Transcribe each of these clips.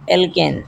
Alkene.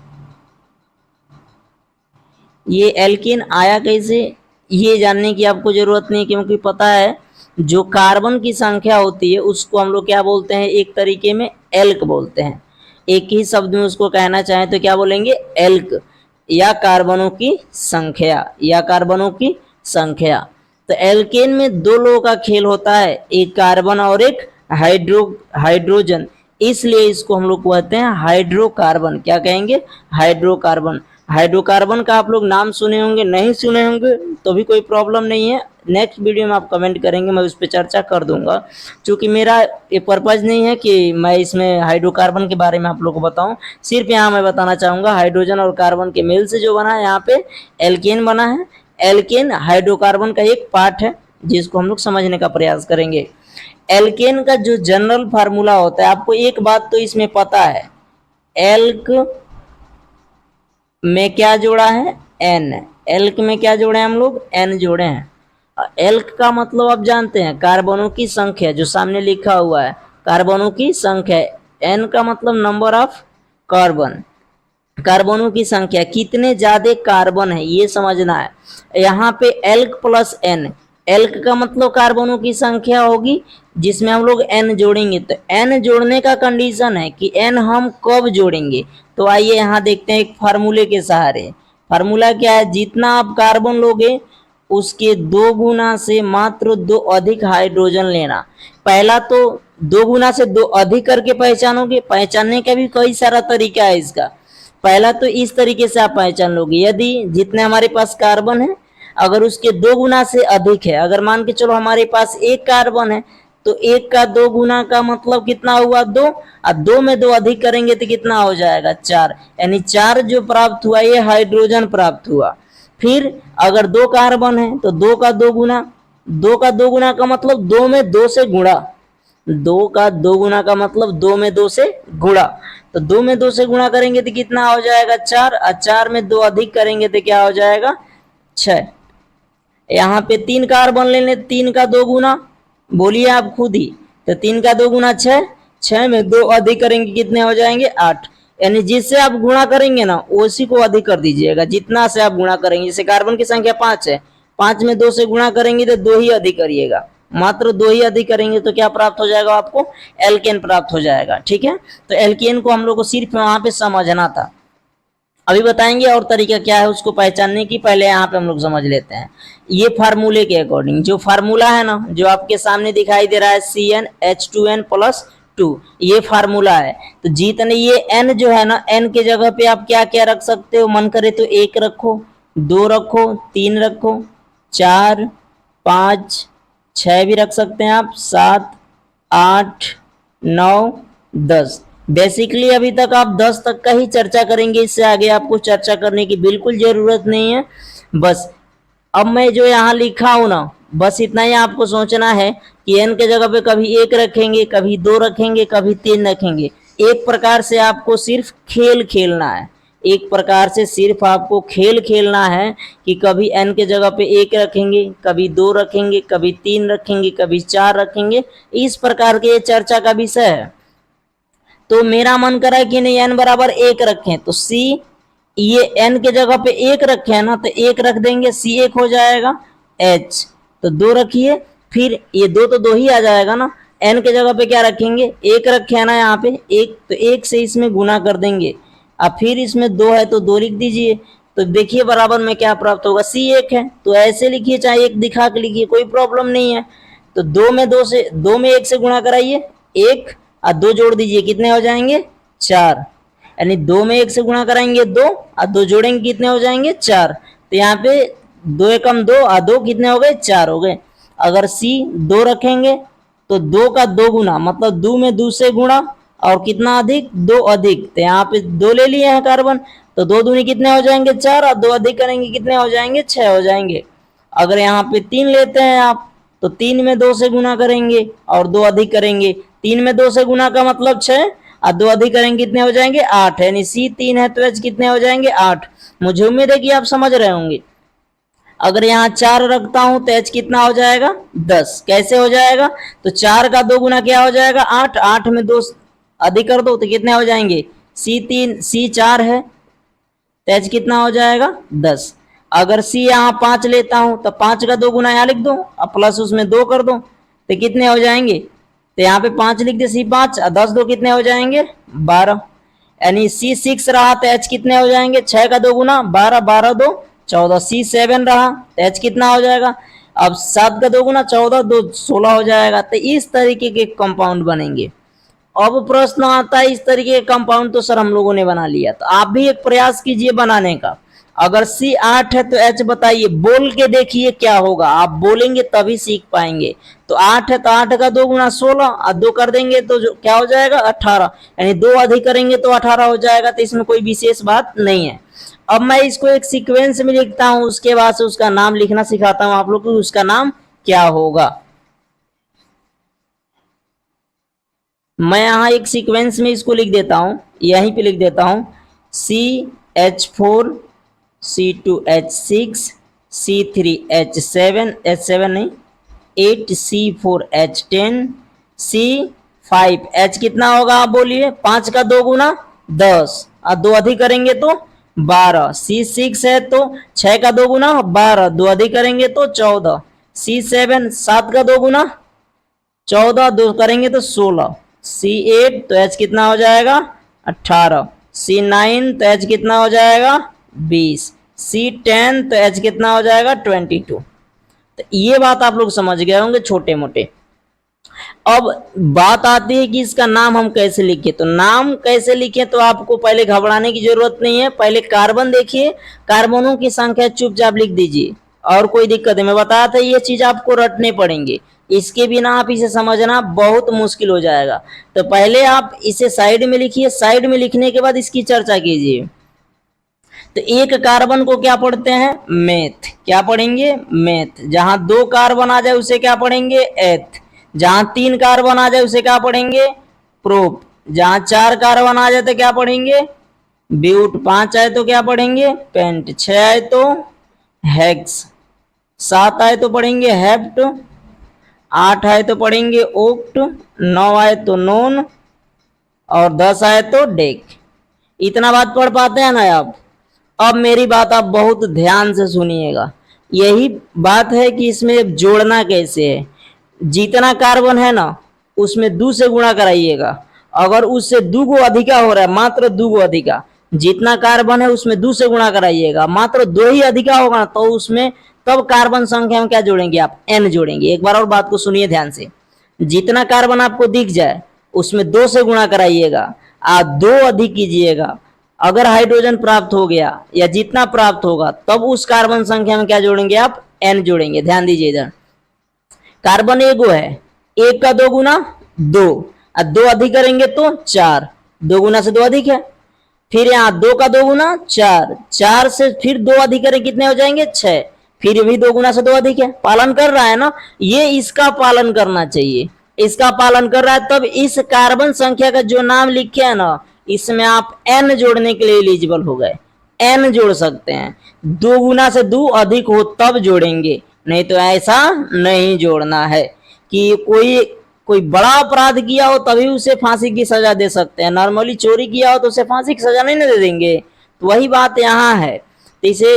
ये alkene आया कैसे, ये जानने की आपको जरूरत नहीं, क्योंकि पता है जो कार्बन की संख्या होती है उसको हम लोग क्या बोलते हैं, एक तरीके में एल्क बोलते हैं। एक ही शब्द में उसको कहना चाहें तो क्या बोलेंगे, एल्क, या कार्बनों की संख्या, या कार्बनों की संख्या। तो एल्केन में दो लोगों का खेल होता है, एक कार्बन और एक हाइड्रोजन, इसलिए इसको हम लोग कहते हैं हाइड्रोकार्बन। क्या कहेंगे, हाइड्रोकार्बन। हाइड्रोकार्बन का आप लोग नाम सुने होंगे, नहीं सुने होंगे तो भी कोई प्रॉब्लम नहीं है, नेक्स्ट वीडियो में आप कमेंट करेंगे, मैं उस पर चर्चा कर दूंगा। क्योंकि मेरा ये पर्पज़ नहीं है कि मैं इसमें हाइड्रोकार्बन के बारे में आप लोगों को बताऊं, सिर्फ यहाँ मैं बताना चाहूँगा हाइड्रोजन और कार्बन के मेल से जो बना है यहाँ पे एल्केन बना है। एल्केन हाइड्रोकार्बन का एक पार्ट है जिसको हम लोग समझने का प्रयास करेंगे। एल्केन का जो जनरल फार्मूला होता है, आपको एक बात तो इसमें पता है, एल्क में क्या जोड़ा है, एन। एल्क में क्या जोड़े हैं हम लोग, एन जोड़े हैं। एल्क का मतलब आप जानते हैं, कार्बनों की संख्या, जो सामने लिखा हुआ है कार्बनों की संख्या। एन का मतलब नंबर ऑफ कार्बन, कार्बनों की संख्या, कितने ज्यादा कार्बन है ये समझना है। यहाँ पे एल्क प्लस एन, एल्क का मतलब कार्बनों की संख्या होगी जिसमें हम लोग एन जोड़ेंगे। तो एन जोड़ने का कंडीशन है कि एन हम कब जोड़ेंगे, तो आइए यहाँ देखते हैं एक फार्मूले के सहारे। फार्मूला क्या है, जितना आप कार्बन लोगे उसके दो गुना से मात्र दो अधिक हाइड्रोजन लेना। पहला तो दो गुना से दो अधिक करके पहचानोगे, पहचानने का भी कई सारा तरीका है इसका। पहला तो इस तरीके से आप पहचान लोगे, यदि जितने हमारे पास कार्बन है अगर उसके दो गुना से अधिक है, अगर मान के चलो हमारे पास एक कार्बन है तो एक का दो गुना का मतलब कितना हुआ, दो, और दो में दो अधिक करेंगे तो कितना हो जाएगा, चार, यानी चार जो प्राप्त हुआ ये हाइड्रोजन प्राप्त हुआ। फिर अगर दो कार्बन है तो दो का दो गुना, दो का दो गुना का मतलब दो में दो से गुणा, दो का दो गुना का मतलब दो में दो से गुणा, तो दो में दो से गुणा करेंगे तो कितना हो जाएगा, चार, और चार में दो अधिक करेंगे तो क्या हो जाएगा, छह। यहाँ पे तीन कार्बन ले लें, तीन का दो गुना, बोलिए आप खुद ही, तो तीन का दो गुना छह, छह में दो अधिक करेंगे कितने हो जाएंगे, आठ। यानी जिससे आप गुणा करेंगे ना उसी को अधिक कर दीजिएगा, जितना से आप गुणा करेंगे। जैसे कार्बन की संख्या पांच है, पांच में दो से गुणा करेंगे तो दो ही अधिक करिएगा, मात्र दो ही अधिक करेंगे तो क्या प्राप्त हो जाएगा आपको, एल्केन प्राप्त हो जाएगा। ठीक है, तो एल्केन को हम लोग को सिर्फ वहां पे समझना था। अभी बताएंगे और तरीका क्या है उसको पहचानने की, पहले यहाँ पे हम लोग समझ लेते हैं। ये फार्मूले के अकॉर्डिंग जो फार्मूला है ना, जो आपके सामने दिखाई दे रहा है CnH2n+2, ये फार्मूला है। तो जितने ये n जो है ना, n के जगह पे आप क्या क्या रख सकते हो, मन करे तो एक रखो, दो रखो, तीन रखो, चार, पाँच, छः भी रख सकते हैं आप, सात, आठ, नौ, दस। बेसिकली अभी तक आप 10 तक का ही चर्चा करेंगे, इससे आगे आपको चर्चा करने की बिल्कुल जरूरत नहीं है। बस अब मैं जो यहाँ लिखा हूं ना, बस इतना ही आपको सोचना है कि एन के जगह पे कभी एक रखेंगे, कभी दो रखेंगे, कभी तीन रखेंगे। एक प्रकार से आपको सिर्फ खेल खेलना है, एक प्रकार से सिर्फ आपको खेल खेलना है कि कभी एन के जगह पे एक रखेंगे, कभी दो रखेंगे, कभी तीन रखेंगे, कभी चार रखेंगे, इस प्रकार के ये चर्चा का विषय है। तो मेरा मन करा कि नहीं एन बराबर एक रखें, तो सी, ये एन के जगह पे एक रखे है ना तो एक रख देंगे, सी एक हो जाएगा, एच तो दो रखिए, फिर ये दो तो दो ही आ जाएगा ना, एन के जगह पे क्या रखेंगे, एक रखे है ना यहाँ पे एक, तो एक से इसमें गुना कर देंगे, अब फिर इसमें दो है तो दो लिख दीजिए। तो देखिए बराबर में क्या प्राप्त होगा, सी एक है तो ऐसे लिखिए, चाहे एक दिखा के लिखिए, कोई प्रॉब्लम नहीं है। तो दो में दो से, दो में एक से गुणा कराइए, एक और दो जोड़ दीजिए, कितने हो जाएंगे, चार। यानी दो में एक से गुणा कराएंगे दो, और दो जोड़ेंगे कितने हो जाएंगे, चार। तो यहाँ पे दो एकम दो और दो कितने हो गए, चार हो गए। अगर सी दो रखेंगे तो दो का दो गुना मतलब दो में दो से गुणा और कितना अधिक, दो अधिक, तो यहाँ पे दो ले लिए हैं कार्बन, तो दो दूनी कितने हो जाएंगे, चार, और दो अधिक करेंगे कितने हो जाएंगे, छह हो जाएंगे। अगर यहाँ पे तीन लेते हैं आप तो तीन में दो से गुना करेंगे और दो अधिक करेंगे, तीन में दो से गुना का मतलब छह, और दो अधिक करेंगे कितने हो जाएंगे, आठ। यानी सी तीन है तो एच कितने हो जाएंगे, आठ। मुझे उम्मीद है कि आप समझ रहे होंगे। अगर यहाँ चार रखता हूं तो एच कितना हो जाएगा, दस। कैसे हो जाएगा, तो चार का दो गुना क्या हो जाएगा, आठ, आठ में दो अधिक कर दो तो कितने हो जाएंगे, C4 है तो H कितना हो जाएगा 10। अगर C यहाँ 5 लेता हूं तो 5 का 2 गुना यहाँ लिख दो और प्लस उसमें 2 कर दो तो कितने हो जाएंगे, तो यहाँ पे 5 लिख दे C5 और 10 2 कितने हो जाएंगे 12। यानी C6 रहा तो H कितने हो जाएंगे 6 का 2 गुना 12, 12 2 14। C7 रहा तो H कितना हो जाएगा, अब 7 का 2 गुना 14 2 16 हो जाएगा। तो इस तरीके के कंपाउंड बनेंगे। अब प्रश्न आता है इस तरीके का कंपाउंड तो सर हम लोगों ने बना लिया, तो आप भी एक प्रयास कीजिए बनाने का। अगर C8 है तो H बताइए, बोल के देखिए क्या होगा, आप बोलेंगे तभी सीख पाएंगे। तो 8 है तो 8 का 2 गुना 16 और 2 कर देंगे तो जो क्या हो जाएगा 18, यानी 2 अधिक करेंगे तो 18 हो जाएगा। तो इसमें कोई विशेष बात नहीं है। अब मैं इसको एक सीक्वेंस में लिखता हूं, उसके बाद से उसका नाम लिखना सिखाता हूं आप लोग को, उसका नाम क्या होगा। मैं यहाँ एक सीक्वेंस में इसको लिख देता हूं, यहीं पे लिख देता हूं CH4 C2H6 C3H7 H7 नहीं 8C4H10 C5H कितना होगा आप बोलिए, 5 का 2 गुना 10 और 2 अधिक करेंगे तो 12। C6 है तो 6 का 2 गुना 12, 2 अधिक करेंगे तो 14। C7 7 का 2 गुना 14, 2 करेंगे तो 16। C8 तो H कितना हो जाएगा 18। C9 तो H कितना हो जाएगा 20। C10 तो H कितना हो जाएगा 22। तो ये बात आप लोग समझ गए होंगे छोटे मोटे। अब बात आती है कि इसका नाम हम कैसे लिखें। तो नाम कैसे लिखें तो आपको पहले घबराने की जरूरत नहीं है। पहले कार्बन देखिए, कार्बनों की संख्या चुपचाप लिख दीजिए और कोई दिक्कत नहीं। मैं बताया था ये चीज आपको रटने पड़ेंगे, इसके बिना आप इसे समझना बहुत मुश्किल हो जाएगा। तो पहले आप इसे साइड में लिखिए, साइड में लिखने के बाद इसकी चर्चा कीजिए। तो एक कार्बन को क्या पढ़ते हैं मेथ, क्या पढ़ेंगे मेथ। जहां 2 कार्बन आ जाए उसे क्या पढ़ेंगे एथ। जहां 3 कार्बन आ जाए उसे क्या पढ़ेंगे प्रोप। जहां 4 कार्बन आ जाए तो क्या पढ़ेंगे ब्यूट। 5 आए तो क्या पढ़ेंगे पेंट। 6 आए तो हेक्स। 7 आए तो पढ़ेंगे हेप्ट। 8 आए तो पढ़ेंगे ओक्ट। 9 आए तो नोन और 10 आए तो डेक। इतना बात पढ़ पाते हैं ना आप। अब मेरी बात आप बहुत ध्यान से सुनिएगा। यही बात है कि इसमें जोड़ना कैसे है। जितना कार्बन है ना उसमें 2 से गुणा कराइएगा। अगर उससे 2 गो अधिका हो रहा है, मात्र 2 गो अधिका, जितना कार्बन है उसमें 2 से गुणा कराइएगा। मात्र 2 ही अधिका होगा तो उसमें तब कार्बन संख्या में क्या जोड़ेंगे आप n जोड़ेंगे। एक बार और बात को सुनिए ध्यान से। जितना कार्बन आपको दिख जाए उसमें 2 से गुणा कराइएगा और 2 अधिक कीजिएगा। अगर हाइड्रोजन प्राप्त हो गया या जितना प्राप्त होगा तब उस कार्बन संख्या में क्या जोड़ेंगे आप n जोड़ेंगे। ध्यान दीजिए इधर कार्बन एगो है, 1 का 2 गुना 2 और 2 अधिक करेंगे तो 4, 2 गुना से 2 अधिक है। फिर यहाँ 2 का 2 गुना 4, 4 से फिर 2 अधिक करें कितने हो जाएंगे 6, फिर भी 2 गुना से 2 अधिक है। पालन कर रहा है ना, ये इसका पालन करना चाहिए, इसका पालन कर रहा है। तब इस कार्बन संख्या का जो नाम लिखे है ना इसमें आप n जोड़ने के लिए एलिजिबल हो गए, n जोड़ सकते हैं। 2 गुना से 2 अधिक हो तब जोड़ेंगे, नहीं तो ऐसा नहीं जोड़ना है कि कोई बड़ा अपराध किया हो तभी उसे फांसी की सजा दे सकते हैं। नॉर्मली चोरी किया हो तो उसे फांसी की सजा नहीं दे देंगे। तो वही बात यहाँ है। तो इसे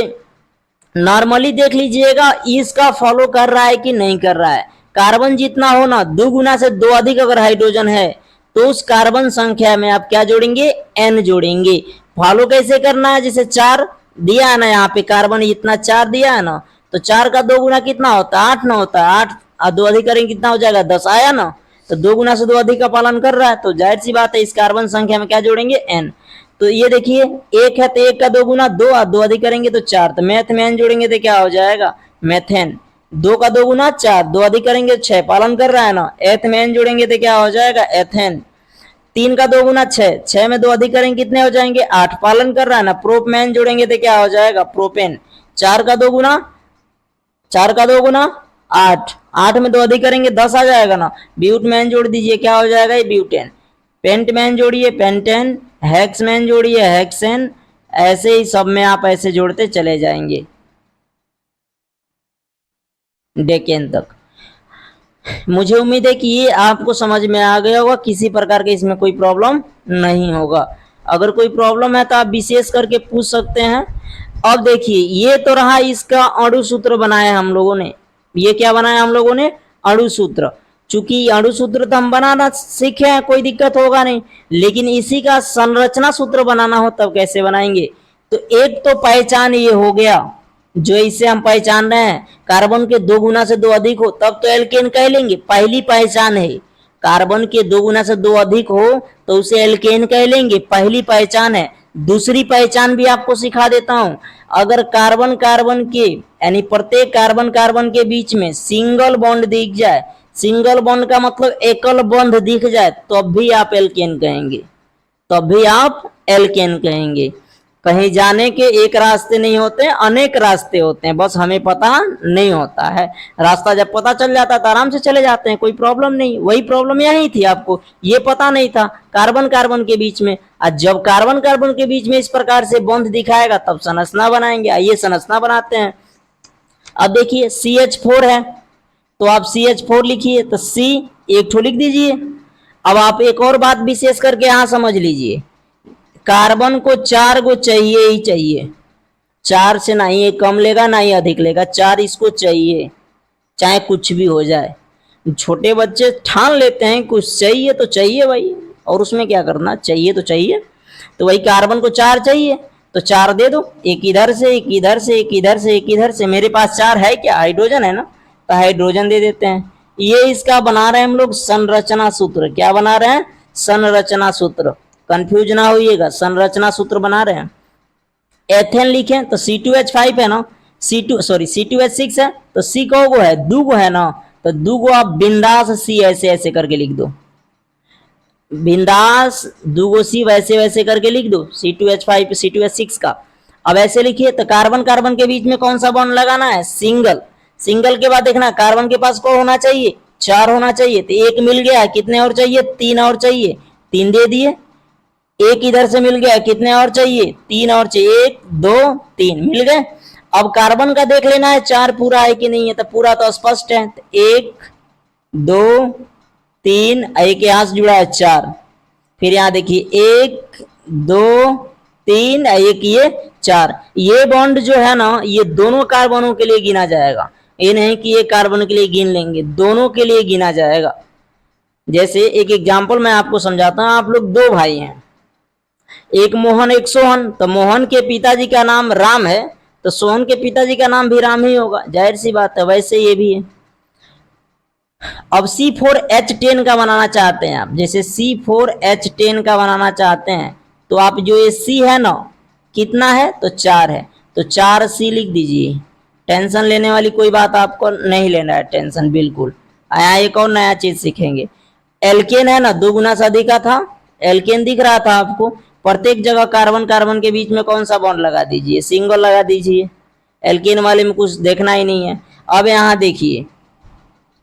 नॉर्मली देख लीजिएगा इसका फॉलो कर रहा है कि नहीं कर रहा है। कार्बन जितना हो ना 2 गुना से 2 अधिक अगर हाइड्रोजन है तो उस कार्बन संख्या में आप क्या जोड़ेंगे n जोड़ेंगे। फॉलो कैसे करना है, जैसे 4 दिया है ना यहाँ पे कार्बन इतना 4 दिया है ना, तो 4 का 2 गुना कितना होता है 8 ना होता है। 8 और 2 अधिक करेंगे कितना हो जाएगा 10 आया ना। तो 2 गुना से 2 अधिक का पालन कर रहा है तो जाहिर सी बात है इस कार्बन संख्या में क्या जोड़ेंगे n। तो ये देखिए 1 है तो 1 का 2 गुना 2 और 2 अधिक करेंगे तो 4, तो मैथ में n जोड़ेंगे तो क्या हो जाएगा मैथेन। 2 का 2 गुना 4, 2 अधिक करेंगे 6, पालन कर रहा है ना। एथ में n जोड़ेंगे तो क्या हो जाएगा एथेन। 3 का 2 गुना 6, 6 में 2 अधिक करेंगे कितने हो जाएंगे 8, पालन कर रहा है ना। प्रोप में n जोड़ेंगे तो क्या हो जाएगा प्रोपेन। 4 का 2 गुना 8, 8 में 2 अधिक करेंगे 10 आ जाएगा ना। ब्यूट में n जोड़ दीजिए क्या हो जाएगा ये ब्यूटेन। पेंट में n जोड़िए पेंटेन। हेक्स में n जोड़िए हेक्सेन। ऐसे ही सब में आप ऐसे जोड़ते चले जाएंगे डेकेन तक। मुझे उम्मीद है कि ये आपको समझ में आ गया होगा, किसी प्रकार के इसमें कोई प्रॉब्लम नहीं होगा। अगर कोई प्रॉब्लम है तो आप विशेष करके पूछ सकते हैं। अब देखिए ये तो रहा इसका अणु सूत्र बनाया हम लोगों ने। ये क्या बनाया हम लोगों ने? अणु सूत्र। चूंकि अणु सूत्र तो हम बनाना सीखे हैं, कोई दिक्कत होगा नहीं, लेकिन इसी का संरचना सूत्र बनाना हो तब कैसे बनाएंगे? तो एक तो पहचान ये हो गया जो इसे हम पहचान रहे हैं, कार्बन के 2 गुना से 2 अधिक हो तब तो एल्केन कह लेंगे, पहली पहचान है। कार्बन के 2 गुना से 2 अधिक हो तो उसे एल्केन कह लेंगे, पहली पहचान है। दूसरी पहचान भी आपको सिखा देता हूं। अगर कार्बन कार्बन के यानी प्रत्येक कार्बन कार्बन के बीच में सिंगल बॉन्ड दिख जाए, सिंगल बॉन्ड का मतलब एकल बंध दिख जाए, तब भी आप एल्केन कहेंगे, तब भी आप एल्केन कहेंगे। कहीं जाने के एक रास्ते नहीं होते, अनेक रास्ते होते हैं, बस हमें पता नहीं होता है। रास्ता जब पता चल जाता है तो आराम से चले जाते हैं, कोई प्रॉब्लम नहीं। वही प्रॉब्लम यही थी, आपको ये पता नहीं था कार्बन कार्बन के बीच में। आज जब कार्बन कार्बन के बीच में इस प्रकार से बंध दिखाएगा तब संरचना बनाएंगे। आइए संरचना बनाते हैं। अब देखिए CH4 है तो आप CH4 लिखिए, तो C एक ठो लिख दीजिए। अब आप एक और बात विशेष करके यहां समझ लीजिए, कार्बन को 4 गो चाहिए ही चाहिए, 4 से ना ही कम लेगा ना ही अधिक लेगा, 4 इसको चाहिए, चाहे कुछ भी हो जाए। छोटे बच्चे ठान लेते हैं कुछ चाहिए तो चाहिए भाई, और उसमें क्या करना, चाहिए तो चाहिए। तो वही कार्बन को 4 चाहिए तो 4 दे दो, एक इधर से एक इधर से एक इधर से एक इधर से। मेरे पास 4 है क्या? हाइड्रोजन है ना, तो हाइड्रोजन दे देते हैं। ये इसका बना रहे हैं हम लोग संरचना सूत्र। क्या बना रहे हैं? संरचना सूत्र। कंफ्यूज ना होइएगा, संरचना सूत्र बना रहे हैं। एथेन लिखें तो C2H5 है ना, C2H6 है तो C कौगो है? 2 गो है ना, तो 2 गो आप बिंदास C ऐसे ऐसे करके लिख दो, बिंदास 2 गो C वैसे वैसे करके लिख दो C2H5 C2H6 का। अब ऐसे लिखिए तो कार्बन कार्बन के बीच में कौन सा बॉन्ड लगाना है? सिंगल। सिंगल के बाद देखना कार्बन के पास कौन होना चाहिए? 4 होना चाहिए, तो एक मिल गया, कितने और चाहिए? 3 और चाहिए, 3 दे दिए। एक इधर से मिल गया, कितने और चाहिए? 3 और चाहिए, 1 2 3 मिल गए। अब कार्बन का देख लेना है 4 पूरा है कि नहीं है, तो पूरा तो स्पष्ट है, तो 1 2 3, एक यहां से जुड़ा है 4, फिर यहां देखिए 1 2 3, एक ये 4। ये बॉन्ड जो है ना ये दोनों कार्बनों के लिए गिना जाएगा, ये नहीं कि ये कार्बन के लिए गिन लेंगे, दोनों के लिए गिना जाएगा। जैसे एक एग्जांपल मैं आपको समझाता हूं। आप लोग 2 भाई हैं, एक मोहन एक सोहन, तो मोहन के पिताजी का नाम राम है तो सोहन के पिताजी का नाम भी राम ही होगा, जाहिर सी बात है। वैसे ये भी है। अब C4H10 का बनाना चाहते हैं आप, जैसे C4H10 का बनाना चाहते हैं तो आप जो ये C है ना कितना है? तो 4 है, तो 4C लिख दीजिए। टेंशन लेने वाली कोई बात आपको नहीं लेना है, टेंशन बिल्कुल। आया एक और नया चीज सीखेंगे। एल्केन है ना, 2 गुना से अधिक का था, एल्केन दिख रहा था आपको। प्रत्येक जगह कार्बन कार्बन के बीच में कौन सा बॉन्ड लगा दीजिए? सिंगल लगा दीजिए। एल्केन वाले में कुछ देखना ही नहीं है। अब यहां देखिए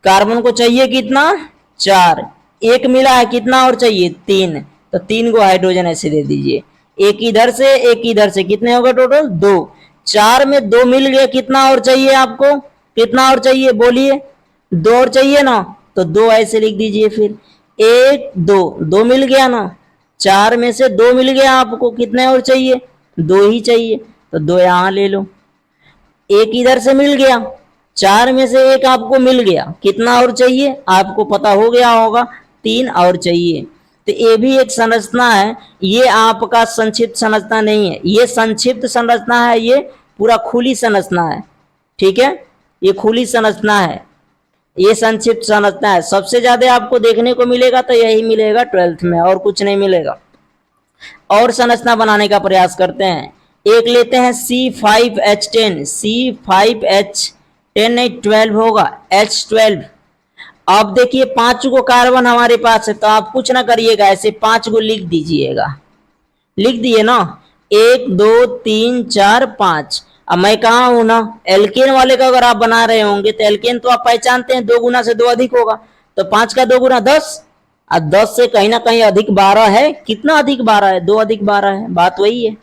कार्बन को चाहिए कितना? 4, एक मिला है, कितना और चाहिए? 3, तो 3 को हाइड्रोजन ऐसे दे दीजिए, एक इधर से एक इधर से, कितने हो गए टोटल? 2। 4 में 2 मिल गया, कितना और चाहिए आपको? कितना और चाहिए बोलिए? 2 और चाहिए ना, तो 2 ऐसे लिख दीजिए। फिर 1 2, 2 मिल गया ना, 4 में से 2 मिल गया आपको, कितने और चाहिए? 2 ही चाहिए, तो 2 यहां ले लो। एक इधर से मिल गया, 4 में से 1 आपको मिल गया, कितना और चाहिए? आपको पता हो गया होगा, 3 और चाहिए। तो ये भी एक संरचना है, ये आपका संक्षिप्त संरचना नहीं है, ये संक्षिप्त संरचना है, ये पूरा खुली संरचना है। ठीक है, ये खुली संरचना है, ये संक्षिप्त संरचना है। सबसे ज्यादा आपको देखने को मिलेगा तो यही मिलेगा 12th में, और कुछ नहीं मिलेगा। और संरचना बनाने का प्रयास करते हैं। एक लेते हैं C5H10, C5H10 नहीं 12 होगा, H12। अब देखिए 5 गो कार्बन हमारे पास है, तो आप कुछ ना करिएगा, ऐसे 5 गो लिख दीजिएगा। लिख दिए ना, 1 2 3 4 5। अब मैं कहा हूं ना, एल्केन वाले का अगर आप बना रहे होंगे तो एल्केन तो आप पहचानते हैं 2 गुना से 2 अधिक होगा, तो 5 का 2 गुना 10, अब 10 से कहीं ना कहीं अधिक 12 है। कितना अधिक 12 है? 2 अधिक 12 है, बात वही है।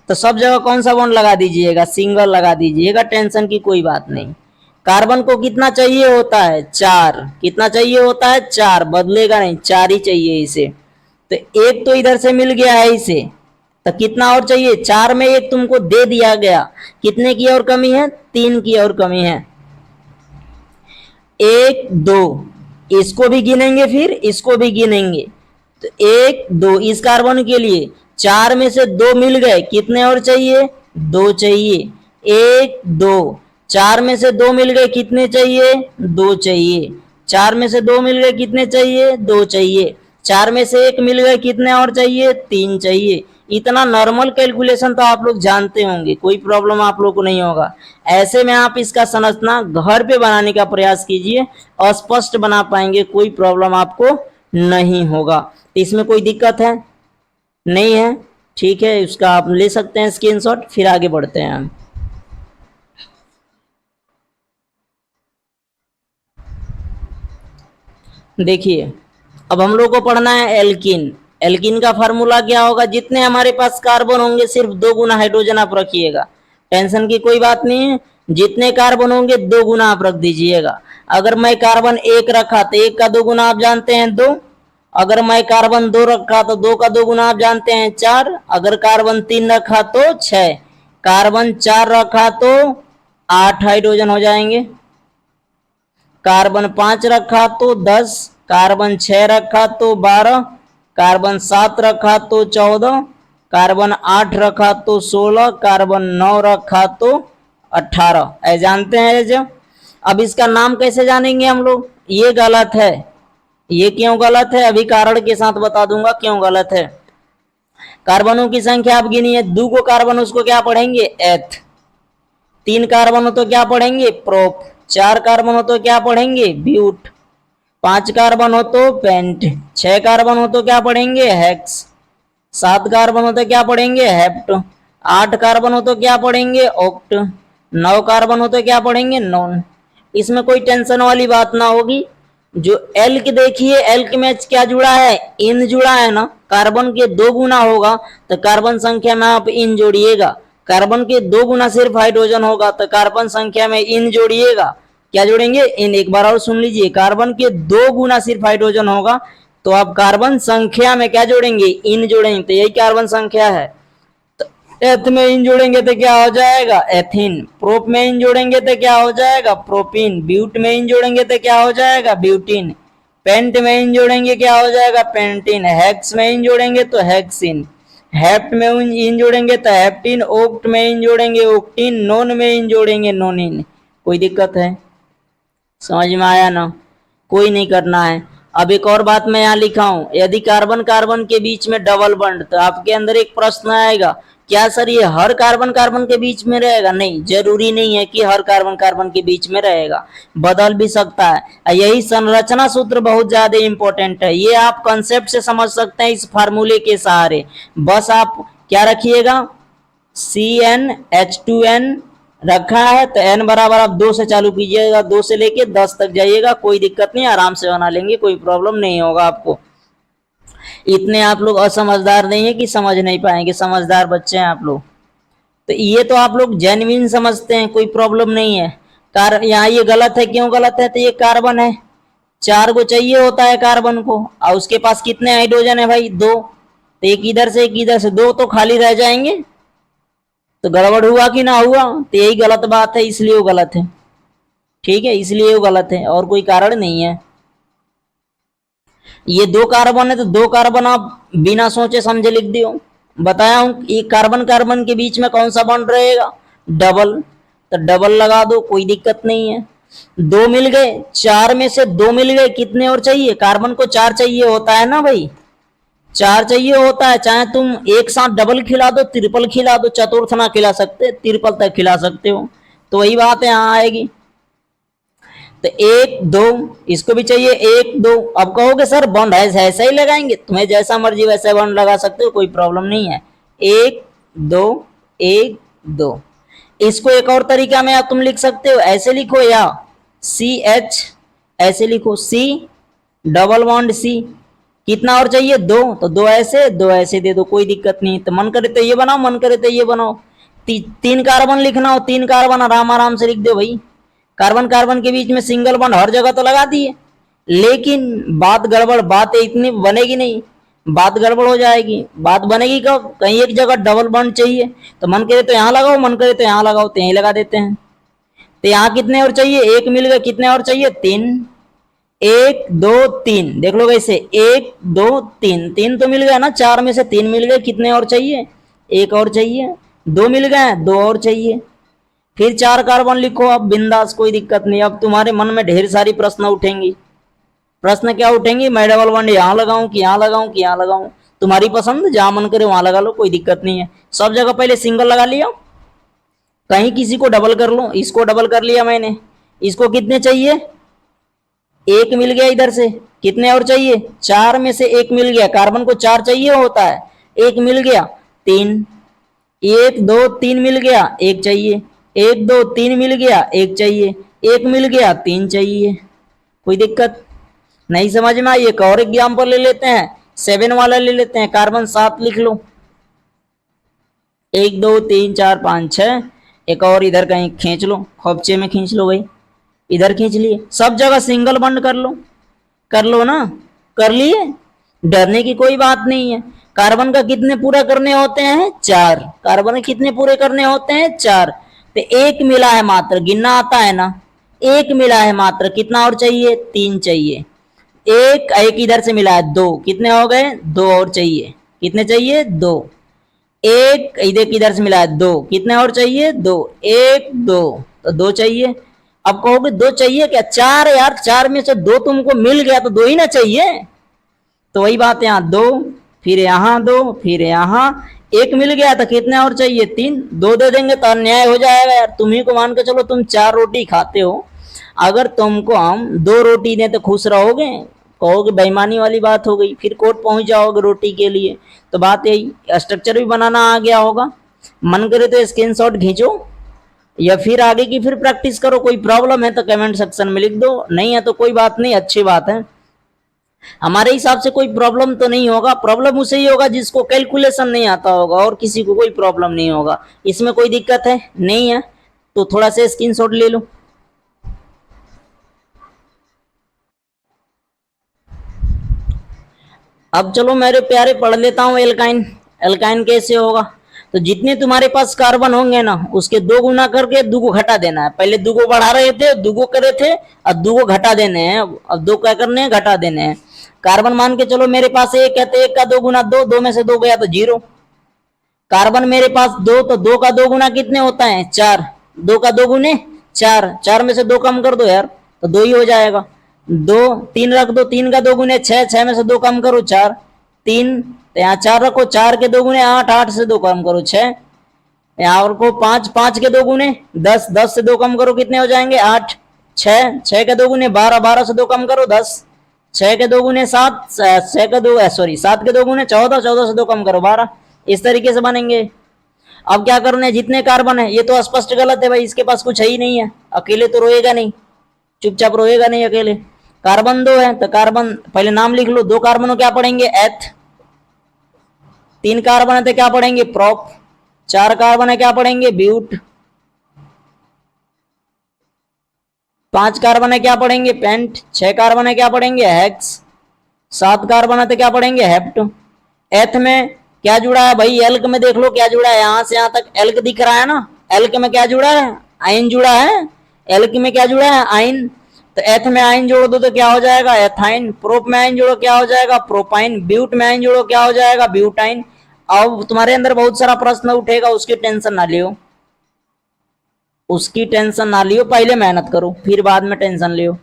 तो सब जगह कौन सा बॉन्ड लगा दीजिएगा? सिंगल लगा दीजिएगा, टेंशन की कोई बात नहीं। कार्बन को कितना चाहिए होता है? 4। कितना चाहिए होता है? 4, बदलेगा नहीं, 4 ही चाहिए इसे। तो एक तो इधर से मिल गया है इसे, तो कितना और चाहिए, 4 में 1 तुमको दे दिया गया, कितने की और कमी है, 3 की और कमी है। 1 2, इसको भी गिनेंगे फिर इसको भी गिनेंगे, तो 1 2 इस कार्बन के लिए 4 में से 2 मिल गए, कितने और चाहिए, 2 चाहिए। 1 2, 4 में से 2 मिल गए, कितने चाहिए, 2 चाहिए। 4 में से 2 मिल गए, कितने चाहिए, 2 चाहिए। 4 में से 1 मिल गए, कितने और चाहिए, 3 चाहिए। इतना नॉर्मल कैलकुलेशन तो आप लोग जानते होंगे, कोई प्रॉब्लम आप लोग को नहीं होगा। ऐसे में आप इसका संरचना घर पे बनाने का प्रयास कीजिए, अस्पष्ट बना पाएंगे, कोई प्रॉब्लम आपको नहीं होगा। इसमें कोई दिक्कत है नहीं है, ठीक है, उसका आप ले सकते हैं स्क्रीनशॉट। फिर आगे बढ़ते हैं हम। देखिए अब हम लोग को पढ़ना है एल्किन। एल्किन का फार्मूला क्या होगा, जितने हमारे पास कार्बन होंगे सिर्फ 2 गुना हाइड्रोजन आप रखिएगा, टेंशन की कोई बात नहीं है। जितने कार्बन होंगे 2 गुना आप रख दीजिएगा। अगर मैं कार्बन 1 रखा तो 1 का 2 गुना आप जानते हैं 2। अगर मैं कार्बन 2 रखा तो 2 का 2 गुना आप जानते हैं 4। अगर कार्बन 3 रखा तो 6। कार्बन 4 रखा तो 8 हाइड्रोजन हो जाएंगे। कार्बन 5 रखा तो 10, कार्बन 6 रखा तो 12, कार्बन 7 रखा तो 14, कार्बन 8 रखा तो 16, कार्बन 9 रखा तो 18। ऐ जानते हैं जो। अब इसका नाम कैसे जानेंगे हम लोग, ये गलत है। ये क्यों गलत है, अभी कारण के साथ बता दूंगा क्यों गलत है। कार्बनों की संख्या आप गिनिए, 2 को कार्बन उसको क्या पढ़ेंगे, एथ। 3 कार्बन हो तो क्या पढ़ेंगे, प्रोप। 4 कार्बन हो तो क्या पढ़ेंगे, ब्यूट। 5 कार्बन हो तो पेंट। 6 कार्बन हो तो क्या पढ़ेंगे, हेक्स। 7 कार्बन हो तो क्या पढ़ेंगे, हेप्ट। 8 कार्बन हो तो क्या पढ़ेंगे, ऑक्ट। 9 कार्बन हो तो क्या पढ़ेंगे, नॉन। इसमें कोई टेंशन वाली बात ना होगी। जो एल्क देखिए, एल्क में क्या जुड़ा है, इन जुड़ा है ना। कार्बन के 2 गुना होगा तो कार्बन संख्या में आप इन जोड़िएगा। कार्बन के 2 गुना सिर्फ हाइड्रोजन होगा तो कार्बन संख्या में इन जोड़िएगा। क्या जोड़ेंगे, इन। एक बार और सुन लीजिए, कार्बन के 2 गुना सिर्फ हाइड्रोजन होगा तो आप कार्बन संख्या में क्या जोड़ेंगे, इन जोड़ेंगे, तो यही कार्बन संख्या है। तो एथ में इन जोड़ेंगे तो क्या हो जाएगा, एथिन। प्रोप में इन जोड़ेंगे तो क्या हो जाएगा, प्रोपिन। ब्यूट में इन जोड़ेंगे तो क्या हो जाएगा, ब्यूटिन। पेंट में इन जोड़ेंगे क्या हो जाएगा, पेंटिन। हेक्स में इन जोड़ेंगे तो हेक्सिन। हेप्ट में इन जोड़ेंगे तो हेप्टिन। ओक्ट में इन जोड़ेंगे ओक्टिन। नॉन में इन जोड़ेंगे नोनिन। कोई दिक्कत है, समझ में आया ना, कोई नहीं करना है। अब एक और बात मैं यहाँ लिखा हूं, यदि कार्बन कार्बन के बीच में डबल बॉन्ड, तो आपके अंदर एक प्रश्न आएगा, क्या सर ये हर कार्बन कार्बन के बीच में रहेगा, नहीं, जरूरी नहीं है कि हर कार्बन कार्बन के बीच में रहेगा, बदल भी सकता है। यही संरचना सूत्र बहुत ज्यादा इंपॉर्टेंट है, ये आप कंसेप्ट से समझ सकते हैं इस फार्मूले के सहारे। बस आप क्या रखिएगा, CnH2n रखा है तो n बराबर आप 2 से चालू कीजिएगा, 2 से लेके 10 तक जाइएगा, कोई दिक्कत नहीं, आराम से बना लेंगे, कोई प्रॉब्लम नहीं होगा आपको। इतने आप लोग असमझदार नहीं है कि समझ नहीं पाएंगे, समझदार बच्चे हैं आप लोग। तो ये तो आप लोग जेन्युइन समझते हैं, कोई प्रॉब्लम नहीं है। यहाँ ये गलत है, क्यों गलत है, तो ये कार्बन है, 4 को चाहिए होता है कार्बन को, और उसके पास कितने हाइड्रोजन है भाई, 2। तो एक इधर से एक इधर से, 2 तो खाली रह जाएंगे, तो गड़बड़ हुआ कि ना हुआ, तो यही गलत बात है, इसलिए वो गलत है। ठीक है, इसलिए वो गलत है, और कोई कारण नहीं है। ये 2 कार्बन है तो 2 कार्बन आप बिना सोचे समझे लिख दियो। बताया हूं ये कार्बन कार्बन के बीच में कौन सा बॉन्ड रहेगा, डबल, तो डबल लगा दो, कोई दिक्कत नहीं है। 2 मिल गए, 4 में से 2 मिल गए, कितने और चाहिए, कार्बन को 4 चाहिए होता है ना भाई, 4 चाहिए होता है। चाहे तुम एक साथ डबल खिला दो, ट्रिपल खिला दो, चतुर्थ ना खिला सकते, ट्रिपल तक खिला सकते हो, तो वही बात है यहाँ आएगी। तो 1 2 इसको भी चाहिए, 1 2। अब कहोगे सर बॉन्ड ऐसा ही लगाएंगे, तुम्हें जैसा मर्जी वैसा बॉन्ड लगा सकते हो, कोई प्रॉब्लम नहीं है। 1 2 1 2। इसको एक और तरीका में आप तुम लिख सकते हो, ऐसे लिखो, या CH ऐसे लिखो, C डबल बॉन्ड C, कितना और चाहिए, 2, तो 2 ऐसे 2 ऐसे दे दो, कोई दिक्कत नहीं। तो मन करे तो ये बनाओ, मन करे तो ये बनाओ। 3 कार्बन लिखना हो, 3 कार्बन आराम आराम से लिख दो भाई। कार्बन कार्बन के बीच में सिंगल बॉन्ड हर जगह तो लगा दिए, लेकिन बात गड़बड़, बात इतनी बनेगी नहीं। बात गड़बड़ हो जाएगी। बात बनेगी कब, कहीं एक जगह डबल बॉन्ड चाहिए तो मन करे तो यहाँ लगाओ, मन करे तो यहाँ लगाओ, तो यहीं लगा देते हैं। तो यहाँ कितने और चाहिए, एक मिल गए, कितने और चाहिए, तीन। एक दो तीन, देख लो कैसे, एक दो तीन, तीन तो मिल गया ना, चार में से तीन मिल गए, कितने और चाहिए, एक और चाहिए। दो मिल गए, दो और चाहिए। फिर चार कार्बन लिखो, अब बिंदास, कोई दिक्कत नहीं। अब तुम्हारे मन में ढेर सारी प्रश्न उठेंगी। प्रश्न क्या उठेंगी, मैं डबल बॉन्ड यहाँ लगाऊं कि यहाँ लगाऊं कि यहाँ लगाऊं, तुम्हारी पसंद, जहां मन करे वहां लगा लो, कोई दिक्कत नहीं है। सब जगह पहले सिंगल लगा लिया, कहीं किसी को डबल कर लो। इसको डबल कर लिया मैंने, इसको कितने चाहिए, एक मिल गया इधर से, कितने और चाहिए, चार में से एक मिल गया, कार्बन को चार चाहिए होता है, एक मिल गया, तीन। एक दो तीन मिल गया, एक चाहिए। एक दो तीन मिल गया, एक चाहिए। एक मिल गया, तीन चाहिए। कोई दिक्कत नहीं समझ में आई। एक और एग्जाम्पल ले लेते हैं, सेवन वाला ले लेते हैं, कार्बन सात लिख लो, एक दो तीन चार पाँच छः। एक और इधर कहीं खींच लो, खोपचे में खींच लो भाई, इधर खींच लिए। सब जगह सिंगल बंड कर लो ना, कर लिए, डरने की कोई बात नहीं है। कार्बन का कितने पूरा करने होते हैं, चार। कार्बन के कितने पूरे करने होते हैं, चार। तो एक मिला है मात्र, गिनना आता है ना, एक मिला है मात्र, कितना और चाहिए, तीन चाहिए। एक एक इधर से मिला है, दो, कितने हो गए, दो और चाहिए, कितने चाहिए, दो। एक इधर किधर से मिला है, दो, कितने और चाहिए, दो। एक दो, तो दो चाहिए। अब कहोगे दो चाहिए क्या, चार यार, चार में से दो तुमको मिल गया तो दो ही ना चाहिए। तो वही बात, यहाँ दो, फिर यहाँ दो, फिर यहाँ एक मिल गया तो कितने और चाहिए, तीन। दो दे देंगे तो अन्याय हो जाएगा यार। तुम्ही को मान के चलो तुम चार रोटी खाते हो, अगर तुमको हम दो रोटी दें तो खुश रहोगे, कहोगे बेईमानी वाली बात हो गई, फिर कोर्ट पहुंच जाओगे रोटी के लिए। तो बात यही, स्ट्रक्चर भी बनाना आ गया होगा, मन करे तो स्क्रीनशॉट खींचो, या फिर आगे की फिर प्रैक्टिस करो। कोई प्रॉब्लम है तो कमेंट सेक्शन में लिख दो, नहीं है तो कोई बात नहीं, अच्छी बात है। हमारे हिसाब से कोई प्रॉब्लम तो नहीं होगा। प्रॉब्लम उसे ही होगा जिसको कैलकुलेशन नहीं आता होगा, और किसी को कोई प्रॉब्लम नहीं होगा। इसमें कोई दिक्कत है नहीं है, तो थोड़ा सा स्क्रीनशॉट ले लो। अब चलो मेरे प्यारे पढ़ लेता हूँ एल्काइन। एल्काइन कैसे होगा, तो जितने तुम्हारे पास कार्बन होंगे ना, उसके दो गुना करके दो को घटा देना है। पहले दो को बढ़ा रहे थे, दो को करे थे, अब दो को घटा देने हैं। अब दो क्या करने हैं, घटा देने हैं। कार्बन मान के चलो मेरे पास एक है, तो एक का दो गुना दो, दो में से दो गया तो जीरो। कार्बन मेरे पास दो, तो दो का दो गुना कितने होता है, चार। दो का दो गुने चार, चार में से दो कम कर दो यार, तो दो ही हो जाएगा। दो, तीन रख दो, तीन का दो गुने छह, छह में से दो कम करो, चार। तीन, तो यहाँ चार रखो, चार के दो गुने आठ, आठ से दो कम करो, छह। यहाँ और को पांच, पांच के दो गुने दस, दस से दो कम करो, कितने हो जाएंगे, आठ। छह, छह के दो गुने बारह, बारह से दो कम करो, दस। छह के दो गुने सात, छह के दो सॉरी सात के दो गुने चौदह, चौदह से दो कम करो, बारह। इस तरीके से बनेंगे। अब क्या करना है, जितने कार्बन है, ये तो स्पष्ट गलत है भाई, इसके पास कुछ है ही नहीं है, अकेले तो रोएगा नहीं, चुपचाप रोएगा नहीं अकेले। कार्बन दो है तो कार्बन पहले नाम लिख लो, दो कार्बनों क्या पढ़ेंगे, एथ। तीन कार्बन है तो क्या पढ़ेंगे, प्रोप। चार कार्बन है क्या पढ़ेंगे, ब्यूट। पांच कार्बन है क्या पढ़ेंगे, पेंट। छह कार्बन है क्या पढ़ेंगे, हेक्स। सात कार्बन है तो क्या पढ़ेंगे, हेप्ट। एथ में क्या जुड़ा है भाई, एल्क में देख लो क्या जुड़ा है, यहां से यहां तक एल्क दिख रहा है ना, एल्क में क्या जुड़ा है, आइन जुड़ा है। एल्क में क्या जुड़ा है, आइन। तो एथ में आइन जोड़ दो तो क्या हो जाएगा, एथाइन। प्रोप में आइन जोड़ो क्या हो जाएगा, प्रोपाइन। ब्यूट में आइन जोड़ो क्या हो जाएगा, ब्यूटाइन। अब तुम्हारे अंदर बहुत सारा प्रश्न उठेगा, उसकी टेंशन ना लियो, उसकी टेंशन ना लियो, पहले मेहनत करो फिर बाद में टेंशन लियो।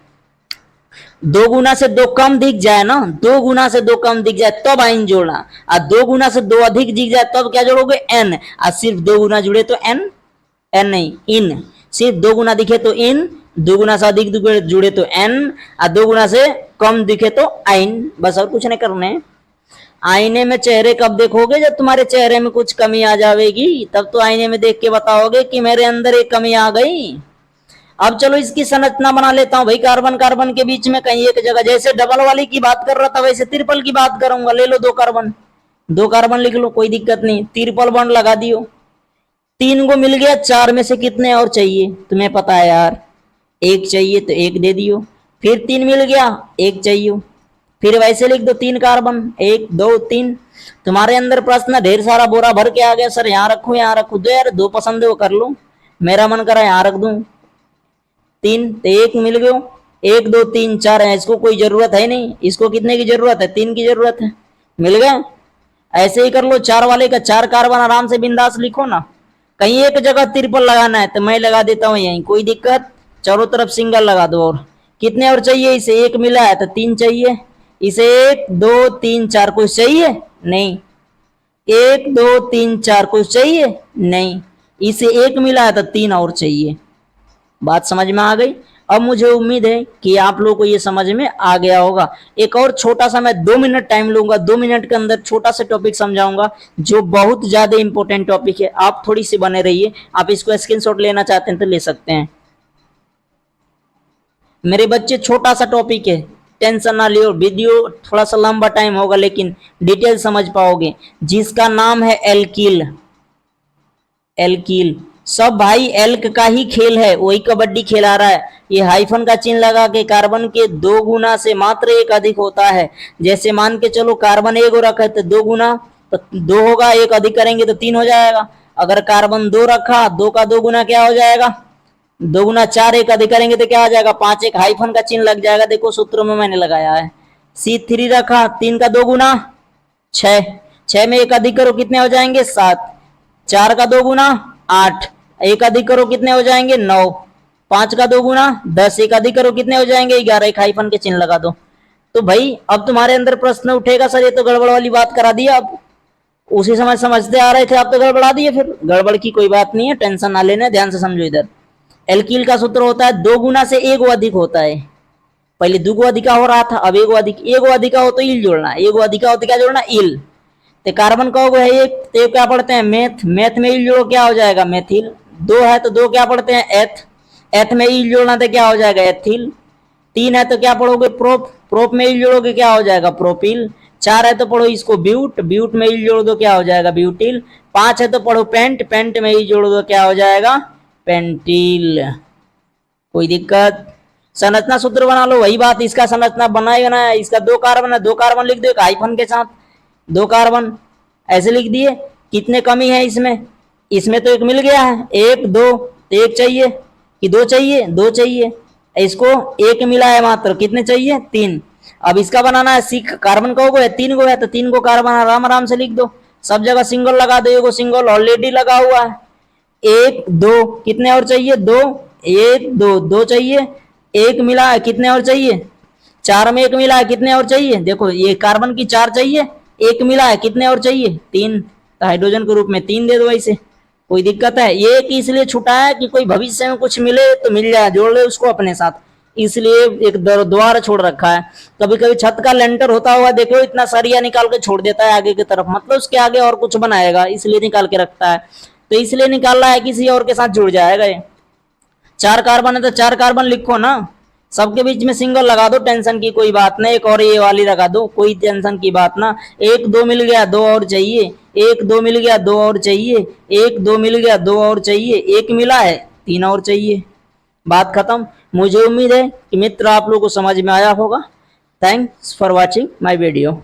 दो गुना से दो कम दिख जाए ना, दो गुना से दो कम दिख जाए तब आइन जोड़ना, और दो गुना से दो अधिक दिख जाए तब क्या जोड़ोगे, एन। और सिर्फ दो गुना जुड़े तो एन, एन नहीं इन। सिर्फ दो गुना दिखे तो इन, दो गुना से अधिक जुड़े तो एन, और दो गुना से कम दिखे तो आइन, बस और कुछ नहीं करने। आईने में चेहरे कब देखोगे, जब तुम्हारे चेहरे में कुछ कमी आ जाएगी, तब तो आईने में देख के बताओगे कि मेरे अंदर एक कमी आ गई। अब चलो इसकी संरचना बना लेता हूं भाई, कार्बन कार्बन के बीच में कहीं एक जगह, जैसे डबल वाली की बात कर रहा था वैसे ट्रिपल की बात करूंगा। ले लो दो कार्बन, दो कार्बन लिख लो, कोई दिक्कत नहीं, ट्रिपल बॉन्ड लगा दियो। तीन को मिल गया, चार में से कितने और चाहिए, तुम्हें पता है यार, एक चाहिए तो एक दे दियो। फिर तीन मिल गया, एक चाहिए, फिर वैसे लिख दो 3 कार्बन, 1 2 3। तुम्हारे अंदर प्रश्न ढेर सारा बोरा भर के आ गया, सर यहाँ रखूं यहाँ रखूं, दो यार, दो पसंद है वो कर लो, मेरा मन करा यहाँ रख दूं। 3 तो 1 मिल गयो, 1 2 3 4 है, इसको कोई जरूरत है नहीं, इसको कितने की जरूरत है, 3 की जरूरत है, मिल गया। ऐसे ही कर लो 4 वाले का 4 कार्बन आराम से बिंदास लिखो ना। कहीं एक जगह ट्रिपल लगाना है तो मैं लगा देता हूँ यहीं, कोई दिक्कत, चारों तरफ सिंगल लगा दो। और कितने और चाहिए, इसे 1 मिला है तो 3 चाहिए, इसे 1 2 3 4 कुछ चाहिए नहीं, 1 2 3 4 कुछ चाहिए नहीं, इसे 1 मिला है तो 3 और चाहिए। बात समझ में आ गई। अब मुझे उम्मीद है कि आप लोगों को ये समझ में आ गया होगा। एक और छोटा सा मैं 2 मिनट टाइम लूंगा, 2 मिनट के अंदर छोटा सा टॉपिक समझाऊंगा जो बहुत ज्यादा इंपॉर्टेंट टॉपिक है। आप थोड़ी सी बने रहिए, आप इसको स्क्रीनशॉट लेना चाहते हैं तो ले सकते हैं। मेरे बच्चे छोटा सा टॉपिक है, टेंशन ना लियो, वीडियो थोड़ा सा लंबा टाइम होगा लेकिन डिटेल समझ पाओगे, जिसका नाम है एल्किल। एल्किल सब भाई एल्क का ही खेल है, वही कबड्डी खेला रहा है। ये हाइफन का चिन्ह लगा के कार्बन के 2 गुना से मात्र 1 अधिक होता है। जैसे मान के चलो कार्बन 1 रखा है तो 2 गुना तो 2 होगा, 1 अधिक करेंगे तो 3 हो जाएगा। अगर कार्बन 2 रखा, 2 का 2 गुना क्या हो जाएगा, 2 गुना 4, 1 अधिक करेंगे तो क्या हो जाएगा 5, एक हाइफन का चिन्ह लग जाएगा, देखो सूत्र में मैंने लगाया है। C3 रखा, 3 का 2 गुना 6, 6 में 1 अधिक करो कितने हो जाएंगे 7, 4 का 2 गुना 8, 1 अधिक करो कितने हो जाएंगे 9, 5 का 2 गुना 10, 1 अधिक करो कितने हो जाएंगे 11, एक हाइफन के चिन्ह लगा दो। तो भाई अब तुम्हारे अंदर प्रश्न उठेगा, सर ये तो गड़बड़ वाली बात करा दिया, अब उसी समय समझते आ रहे थे आप तो गड़बड़ा दिए। फिर गड़बड़ की कोई बात नहीं है, टेंशन ना लेना, ध्यान से समझो। इधर एल्कील का सूत्र होता है 2 गुना से 1 अधिक होता है। पहले 2 अधिका हो रहा था, अब 1 अधिक, 1 अधिका हो तो इल जोड़ना, 1 अधिका हो तो क्या जोड़ना इल। तो कार्बन का है एक, तो क्या पढ़ते हैं मेथ, मेथ में इल जोड़ो क्या हो जाएगा मेथिल। 2 है तो 2 क्या पढ़ते हैं एथ, एथ में इल जोड़ना तो क्या हो जाएगा एथिल। 3 है तो क्या पढ़ोगे प्रोप, प्रोप में इल जोड़ोगे क्या हो जाएगा प्रोपिल। 4 है तो पढ़ो इसको ब्यूट, ब्यूट में इल जोड़ दो क्या हो जाएगा ब्यूटिल। 5 है तो पढ़ो पेंट, पेंट में इल जोड़ दो क्या हो जाएगा पेंटिल। कोई दिक्कत। संरचना सूत्र बना लो, वही बात, इसका संरचना बनाएगा ना, इसका 2 कार्बन है, 2 कार्बन लिख दो एक हाइफन के साथ, 2 कार्बन ऐसे लिख दिए। कितने कमी है इसमें, इसमें तो 1 मिल गया है, 1 2 तो 1 चाहिए कि 2 चाहिए, 2 चाहिए, इसको 1 मिला है मात्र, कितने चाहिए 3। अब इसका बनाना है सी, कार्बन का है 3 गो है तो 3 को कार्बन आराम आराम से लिख दो, सब जगह सिंगल लगा दो, एगो सिंगल ऑलरेडी लगा हुआ है। 1 2 कितने और चाहिए 2, 1 2 2 चाहिए, 1 मिला है कितने और चाहिए 4 में 1 मिला है कितने और चाहिए, देखो ये कार्बन की 4 चाहिए, 1 मिला है कितने और चाहिए 3, तो हाइड्रोजन के रूप में 3 दे दो ऐसे। कोई दिक्कत है, ये कि इसलिए छुटा है कि कोई भविष्य में कुछ मिले तो मिल जाए, जोड़ ले उसको अपने साथ, इसलिए एक द्वार छोड़ रखा है। कभी कभी छत का लेंटर होता हुआ देखो इतना सरिया निकाल के छोड़ देता है आगे की तरफ, मतलब उसके आगे और कुछ बनाएगा इसलिए निकाल के रखता है, तो इसलिए निकाल रहा है किसी और के साथ जुड़ जाएगा ये। 4 कार्बन है तो 4 कार्बन लिखो ना, सबके बीच में सिंगल लगा दो, टेंशन की कोई बात नहीं, एक और ये वाली लगा दो, कोई टेंशन की बात ना। 1 2 मिल गया 2 और चाहिए, 1 2 मिल गया 2 और चाहिए, 1 2 मिल गया 2 और चाहिए, 1 मिला है 3 और चाहिए, बात खत्म। मुझे उम्मीद है कि मित्र आप लोगों को समझ में आया होगा। Thanks for watching my video.